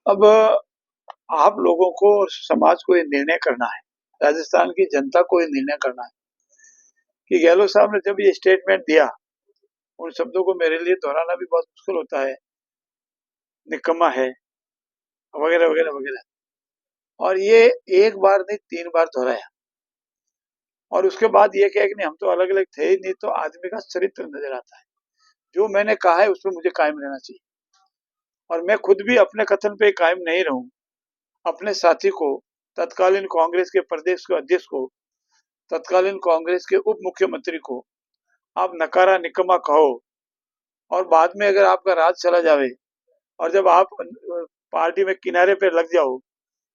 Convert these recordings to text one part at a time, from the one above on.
अब आप लोगों को और समाज को ये निर्णय करना है, राजस्थान की जनता को ये निर्णय करना है कि गहलोत साहब ने जब ये स्टेटमेंट दिया, उन शब्दों को मेरे लिए दोहराना भी बहुत मुश्किल होता है, निकम्मा है वगैरह वगैरह वगैरह। और ये एक बार नहीं 3 बार दोहराया और उसके बाद ये कहा कि नहीं हम तो अलग अलग थे ही नहीं, तो आदमी का चरित्र नजर आता है। जो मैंने कहा है उस पर मुझे कायम रहना चाहिए और मैं खुद भी अपने कथन पे कायम नहीं रहूं। अपने साथी को, तत्कालीन कांग्रेस के प्रदेश के अध्यक्ष को, तत्कालीन कांग्रेस के उप मुख्यमंत्री को आप नकारा निकम्मा कहो और बाद में अगर आपका राज चला जावे और जब आप पार्टी में किनारे पे लग जाओ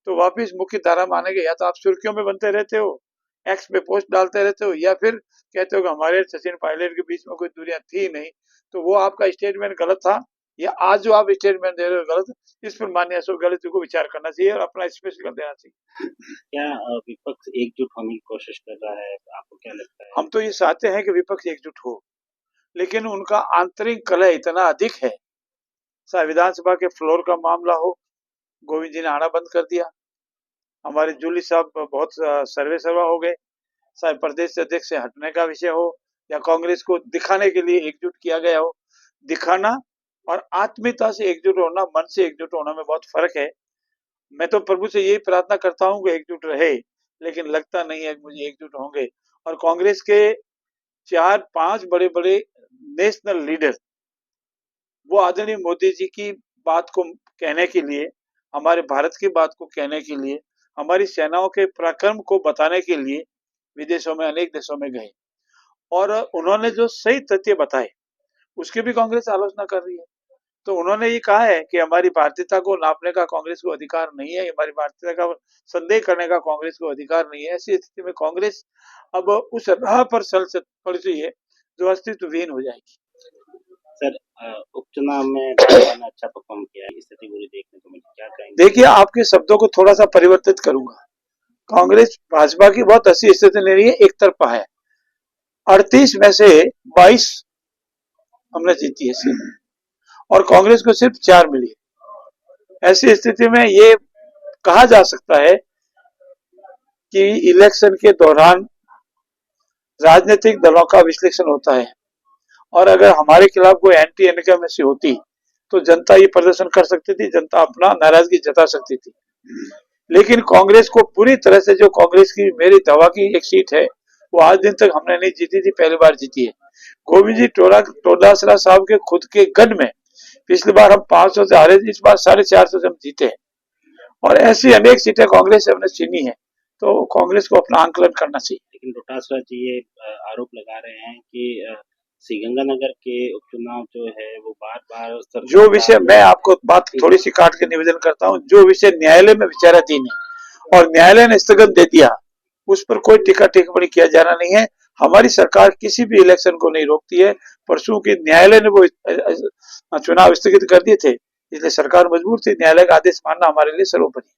तो वापिस मुख्य धारा मानेंगे। या तो आप सुर्खियों में बनते रहते हो, एक्स पे पोस्ट डालते रहते हो, या फिर कहते हो कि हमारे सचिन पायलट के बीच में कोई दूरियां थी नहीं। तो वो आपका स्टेटमेंट गलत था या आज जो आप स्टेटमेंट दे रहे हो गलत, इस पर माननीय अशोक गहलोत को विचार करना चाहिए और अपना स्पष्ट कर देना चाहिए। क्या विपक्ष एकजुट होने की कोशिश कर रहा है? आपको क्या लगता है? हम तो ये चाहते हैं कि विपक्ष एकजुट हो, लेकिन उनका आंतरिक कलह इतना अधिक है। चाहे विधानसभा के फ्लोर का मामला हो, गोविंद जी ने आना बंद कर दिया, हमारे जूली साहब बहुत सर्वे सर्वा हो गए, चाहे प्रदेश अध्यक्ष से हटने का विषय हो या कांग्रेस को दिखाने के लिए एकजुट किया गया हो। दिखाना और आत्मीयता से एकजुट होना, मन से एकजुट होना में बहुत फर्क है। मैं तो प्रभु से यही प्रार्थना करता हूं कि एकजुट रहे, लेकिन लगता नहीं है कि मुझे एकजुट होंगे। और कांग्रेस के 4-5 बड़े बड़े नेशनल लीडर वो आदरणीय मोदी जी की बात को कहने के लिए, हमारे भारत की बात को कहने के लिए, हमारी सेनाओं के पराक्रम को बताने के लिए विदेशों में, अनेक देशों में गए और उन्होंने जो सही तथ्य बताए उसकी भी कांग्रेस आलोचना कर रही है। तो उन्होंने ये कहा है कि हमारी भारतीयता को नापने का कांग्रेस को अधिकार नहीं है, हमारी भारतीयता का संदेह करने का कांग्रेस को अधिकार नहीं है। ऐसी स्थिति में कांग्रेस अब उस राह पर चल पड़ी है जो अस्तित्वहीन हो जाएगी। सर, उपचुनाव में भाजपा ने अच्छा परफॉर्म किया है, स्थिति बुरी देखने को मिली, क्या कहेंगे? देखिए, आपके शब्दों को थोड़ा सा परिवर्तित करूंगा। कांग्रेस भाजपा की बहुत अच्छी स्थिति नहीं रही है, एक तरफा है। 38 में से 22 हमने जीती है सीट और कांग्रेस को सिर्फ 4 मिली। ऐसी स्थिति में ये कहा जा सकता है कि इलेक्शन के दौरान राजनीतिक दलों का विश्लेषण होता है और अगर हमारे खिलाफ कोई एंटी इनकमेंसी होती तो जनता ये प्रदर्शन कर सकती थी, जनता अपना नाराजगी जता सकती थी। लेकिन कांग्रेस को पूरी तरह से, जो कांग्रेस की मेरी दवा की एक सीट है वो आज दिन तक हमने नहीं जीती थी, पहली बार जीती है। गोविंद जी टोडासरा साहब के खुद के गढ़ में पिछली बार हम 500 से हारे, इस बार 450 से हम जीते हैं और ऐसी अनेक सीटें कांग्रेस से हमने छीनी है। तो कांग्रेस को अपना आंकलन करना चाहिए। लेकिन डोटासरा जी ये आरोप लगा रहे हैं कि श्रीगंगानगर के उपचुनाव जो है वो बार-बार जो विषय, मैं आपको बात थोड़ी सी काट के निवेदन करता हूं, जो विषय न्यायालय में विचाराधीन है और न्यायालय ने स्थगन दे दिया, उस पर कोई टीका टिप्पणी किया जाना नहीं है। हमारी सरकार किसी भी इलेक्शन को नहीं रोकती है। परसों के न्यायालय ने वो चुनाव स्थगित कर दिए थे, इसलिए सरकार मजबूर थी। न्यायालय का आदेश मानना हमारे लिए सर्वोपरि।